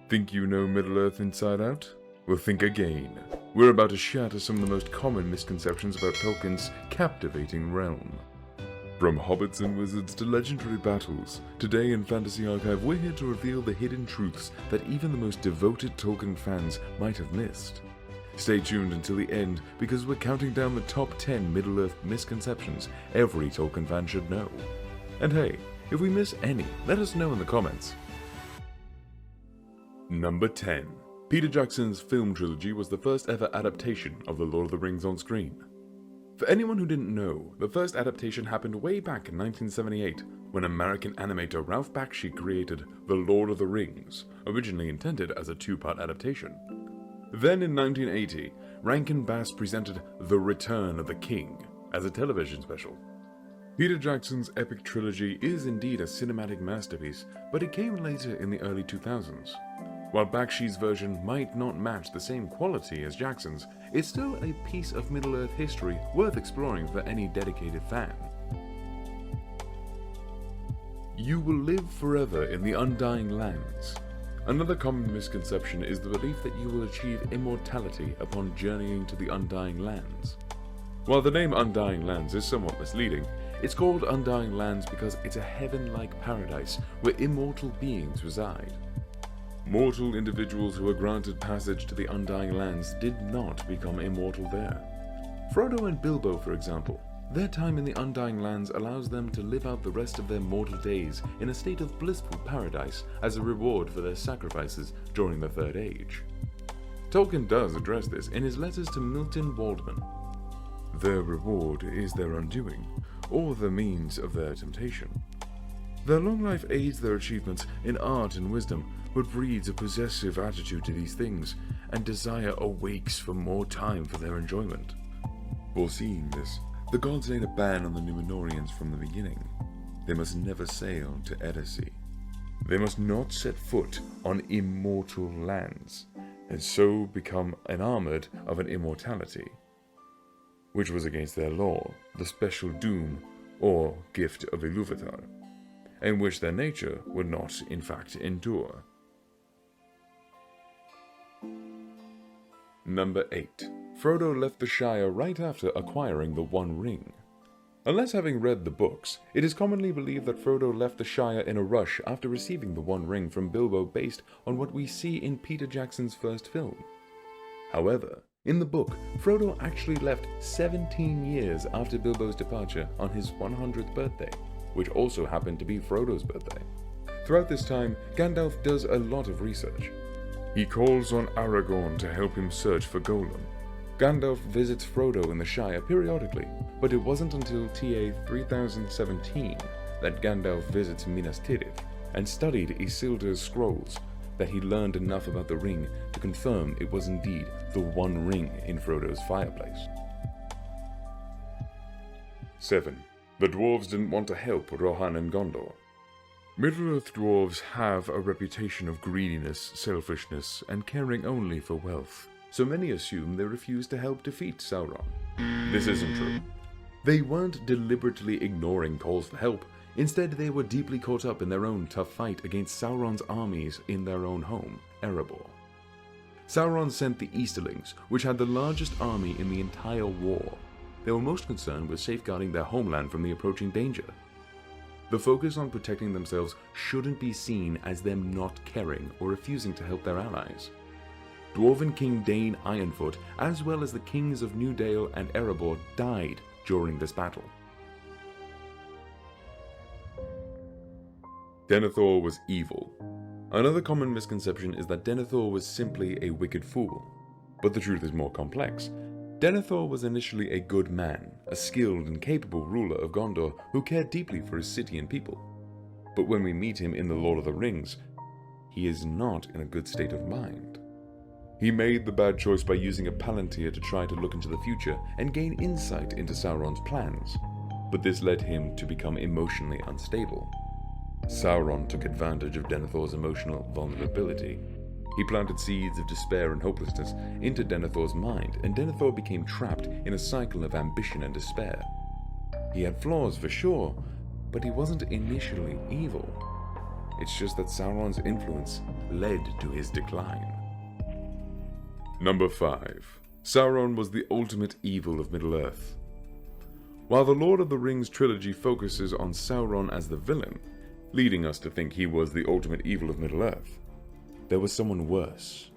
Think you know Middle-Earth inside out? Well, think again. We're about to shatter some of the most common misconceptions about Tolkien's captivating realm. From hobbits and wizards to legendary battles, today in Fantasy Archive we're here to reveal the hidden truths that even the most devoted Tolkien fans might have missed. Stay tuned until the end, because we're counting down the top 10 Middle-Earth misconceptions every Tolkien fan should know. And hey, if we miss any, let us know in the comments. Number 10. Peter Jackson's film trilogy was the first ever adaptation of The Lord of the Rings on screen. For anyone who didn't know, the first adaptation happened way back in 1978, when American animator Ralph Bakshi created The Lord of the Rings, originally intended as a two-part adaptation. Then in 1980, Rankin Bass presented The Return of the King as a television special. Peter Jackson's epic trilogy is indeed a cinematic masterpiece, but it came later in the early 2000s. While Bakshi's version might not match the same quality as Jackson's, it's still a piece of Middle-Earth history worth exploring for any dedicated fan. You will live forever in the Undying Lands. Another common misconception is the belief that you will achieve immortality upon journeying to the Undying Lands. While the name Undying Lands is somewhat misleading, it's called Undying Lands because it's a heaven-like paradise where immortal beings reside. Mortal individuals who were granted passage to the Undying Lands did not become immortal there. Frodo and Bilbo, for example, their time in the Undying Lands allows them to live out the rest of their mortal days in a state of blissful paradise as a reward for their sacrifices during the Third Age. Tolkien does address this in his letters to Milton Waldman. Their reward is their undoing, or the means of their temptation. Their long life aids their achievements in art and wisdom, but breeds a possessive attitude to these things, and desire awakes for more time for their enjoyment. Foreseeing this, the gods laid a ban on the Númenóreans from the beginning. They must never sail to Eddisea. They must not set foot on immortal lands, and so become enamoured of an immortality, which was against their law, the special doom or gift of Ilúvatar, and which their nature would not in fact endure. Number 8. Frodo left the Shire right after acquiring the One Ring. Unless having read the books, it is commonly believed that Frodo left the Shire in a rush after receiving the One Ring from Bilbo based on what we see in Peter Jackson's first film. However, in the book, Frodo actually left 17 years after Bilbo's departure on his 100th birthday, which also happened to be Frodo's birthday. Throughout this time, Gandalf does a lot of research. He calls on Aragorn to help him search for Gollum. Gandalf visits Frodo in the Shire periodically, but it wasn't until TA 3017 that Gandalf visits Minas Tirith and studied Isildur's scrolls that he learned enough about the ring to confirm it was indeed the One Ring in Frodo's fireplace. 7. The dwarves didn't want to help Rohan and Gondor. Middle-Earth dwarves have a reputation of greediness, selfishness, and caring only for wealth, so many assume they refused to help defeat Sauron. This isn't true. They weren't deliberately ignoring calls for help, instead they were deeply caught up in their own tough fight against Sauron's armies in their own home, Erebor. Sauron sent the Easterlings, which had the largest army in the entire war. They were most concerned with safeguarding their homeland from the approaching danger. The focus on protecting themselves shouldn't be seen as them not caring or refusing to help their allies. Dwarven King Dain Ironfoot, as well as the kings of New Dale and Erebor, died during this battle. Denethor was evil. Another common misconception is that Denethor was simply a wicked fool. But the truth is more complex. Denethor was initially a good man, a skilled and capable ruler of Gondor who cared deeply for his city and people. But when we meet him in The Lord of the Rings, he is not in a good state of mind. He made the bad choice by using a palantir to try to look into the future and gain insight into Sauron's plans, but this led him to become emotionally unstable. Sauron took advantage of Denethor's emotional vulnerability. He planted seeds of despair and hopelessness into Denethor's mind, and Denethor became trapped in a cycle of ambition and despair. He had flaws for sure, but he wasn't initially evil. It's just that Sauron's influence led to his decline. Number 5. Sauron was the ultimate evil of Middle-Earth. While the Lord of the Rings trilogy focuses on Sauron as the villain, leading us to think he was the ultimate evil of Middle-Earth, there was someone worse.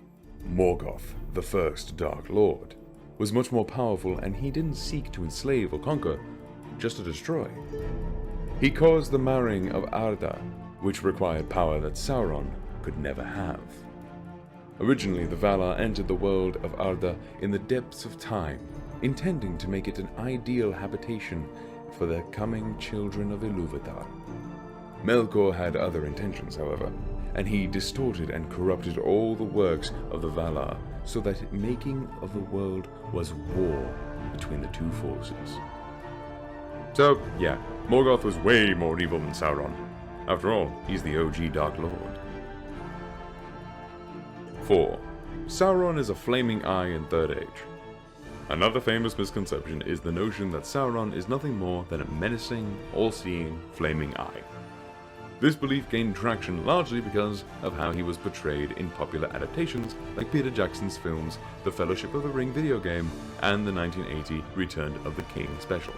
Morgoth, the first Dark Lord, was much more powerful, and he didn't seek to enslave or conquer, just to destroy. He caused the marring of Arda, which required power that Sauron could never have. Originally, the Valar entered the world of Arda in the depths of time, intending to make it an ideal habitation for the coming children of Ilúvatar. Melkor had other intentions, however, and he distorted and corrupted all the works of the Valar so that making of the world was war between the two forces. So, yeah, Morgoth was way more evil than Sauron. After all, he's the OG Dark Lord. 4. Sauron is a flaming eye in Third Age. Another famous misconception is the notion that Sauron is nothing more than a menacing, all-seeing, flaming eye. This belief gained traction largely because of how he was portrayed in popular adaptations like Peter Jackson's films The Fellowship of the Ring video game and the 1980 Return of the King special.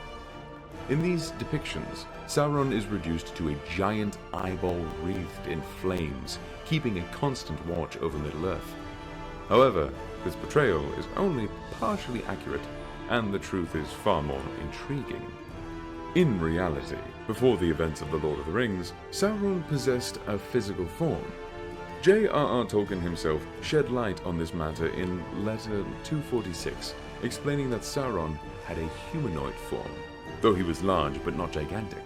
In these depictions, Sauron is reduced to a giant eyeball wreathed in flames, keeping a constant watch over Middle-Earth. However, this portrayal is only partially accurate, and the truth is far more intriguing. In reality, before the events of The Lord of the Rings, Sauron possessed a physical form. J.R.R. Tolkien himself shed light on this matter in Letter 246, explaining that Sauron had a humanoid form, though he was large but not gigantic.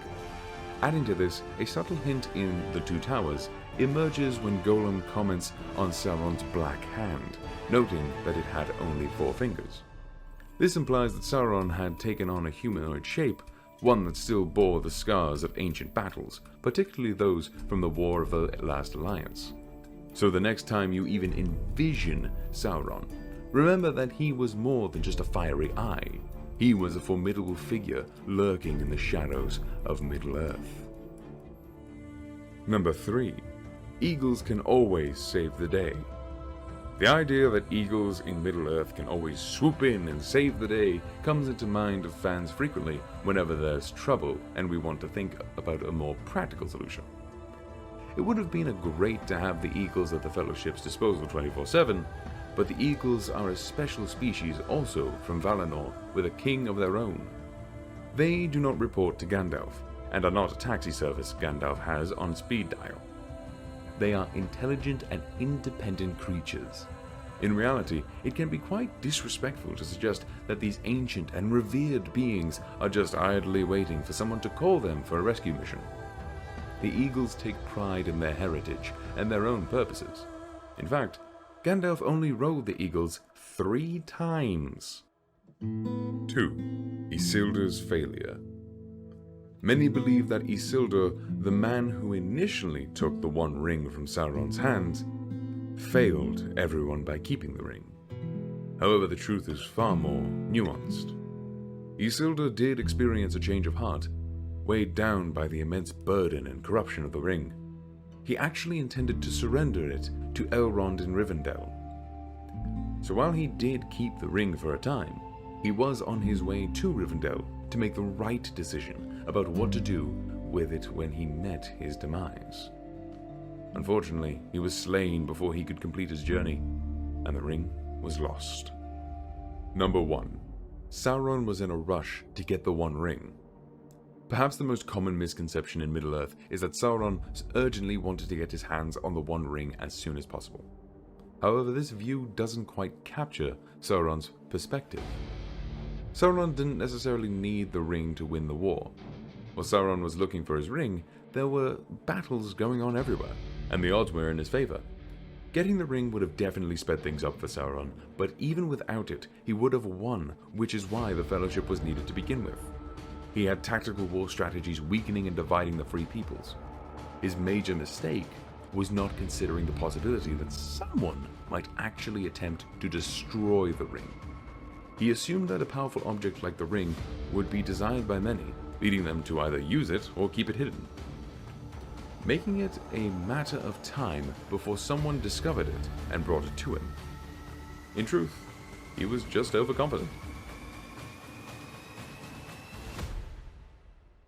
Adding to this, a subtle hint in The Two Towers emerges when Gollum comments on Sauron's black hand, noting that it had only 4 fingers. This implies that Sauron had taken on a humanoid shape, one that still bore the scars of ancient battles, particularly those from the War of the Last Alliance. So the next time you even envision Sauron, remember that he was more than just a fiery eye. He was a formidable figure lurking in the shadows of Middle-Earth. Number 3. Eagles can always save the day. The idea that eagles in Middle-Earth can always swoop in and save the day comes into mind of fans frequently whenever there's trouble and we want to think about a more practical solution. It would have been great to have the eagles at the Fellowship's disposal 24/7, but the eagles are a special species also from Valinor with a king of their own. They do not report to Gandalf, and are not a taxi service Gandalf has on speed dial. They are intelligent and independent creatures. In reality, it can be quite disrespectful to suggest that these ancient and revered beings are just idly waiting for someone to call them for a rescue mission. The eagles take pride in their heritage and their own purposes. In fact, Gandalf only rode the eagles 3 times. 2. Isildur's failure. Many believe that Isildur, the man who initially took the One Ring from Sauron's hands, failed everyone by keeping the ring. However, the truth is far more nuanced. Isildur did experience a change of heart, weighed down by the immense burden and corruption of the ring. He actually intended to surrender it to Elrond in Rivendell. So while he did keep the ring for a time, he was on his way to Rivendell to make the right decision about what to do with it when he met his demise. Unfortunately, he was slain before he could complete his journey, and the ring was lost. Number 1. Sauron was in a rush to get the One Ring. Perhaps the most common misconception in Middle-Earth is that Sauron urgently wanted to get his hands on the One Ring as soon as possible. However, this view doesn't quite capture Sauron's perspective. Sauron didn't necessarily need the ring to win the war. While Sauron was looking for his ring, there were battles going on everywhere, and the odds were in his favor. Getting the ring would have definitely sped things up for Sauron, but even without it, he would have won, which is why the Fellowship was needed to begin with. He had tactical war strategies weakening and dividing the Free Peoples. His major mistake was not considering the possibility that someone might actually attempt to destroy the ring. He assumed that a powerful object like the ring would be desired by many, leading them to either use it or keep it hidden. making it a matter of time before someone discovered it and brought it to him. In truth, he was just overconfident.